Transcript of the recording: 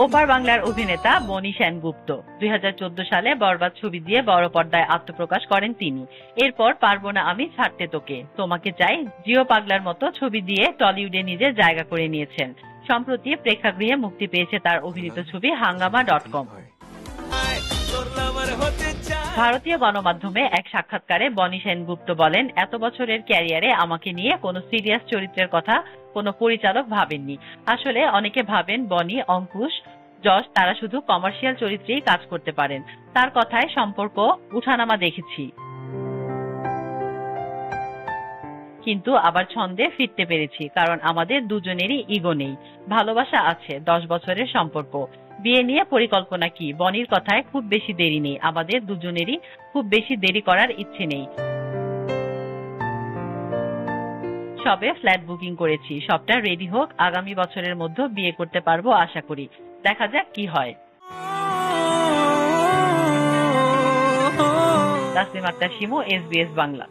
ওপার বাংলার অভিনেতা বনি সেনগুপ্ত 2014 সালে বরবাদ ছবি দিয়ে বড় পর্দায় আত্মপ্রকাশ করেন তিনি। এরপর পারবো না আমি ছাড়তে তোকে, তোমাকে চাই, জিও পাগলার মতো ছবি দিয়ে টলিউডে নিজের জায়গা করে নিয়েছেন। সম্প্রতি প্রেক্ষাগৃহে মুক্তি পেয়েছে তার অভিনীত ছবি হাঙ্গামা.com। ভারতীয় গণমাধ্যমে এক সাক্ষাৎকারে বনি সেনগুপ্ত বলেন, এত বছরের ক্যারিয়ারে আমাকে নিয়ে কোনো সিরিয়াস চরিত্রের কথা কোনো পরিচালক ভাবেননি। আসলে অনেকে ভাবেন বনি, অঙ্কুশ, যশ তারা শুধু কমার্শিয়াল চরিত্রেই কাজ করতে পারেন। তার কথায় সম্পর্ক উঠানামা দেখেছি, কিন্তু আবার ছন্দে ফিরতে পেরেছি, কারণ আমাদের দুজনেরই ইগো নেই, ভালোবাসা আছে। 10 বছরের সম্পর্ক, বিয়ে নিয়ে পরিকল্পনা কি? বনির কথায় খুব বেশি দেরি নেই, আমাদের দুজনেরই খুব বেশি দেরি করার ইচ্ছে নেই। সবে ফ্ল্যাট বুকিং করেছি, সবটা রেডি হোক, আগামী বছরের মধ্যে বিয়ে করতে পারবো আশা করি, দেখা যাক কি হয়। তাসলিমা আক্তার শিমু, SBS বাংলা।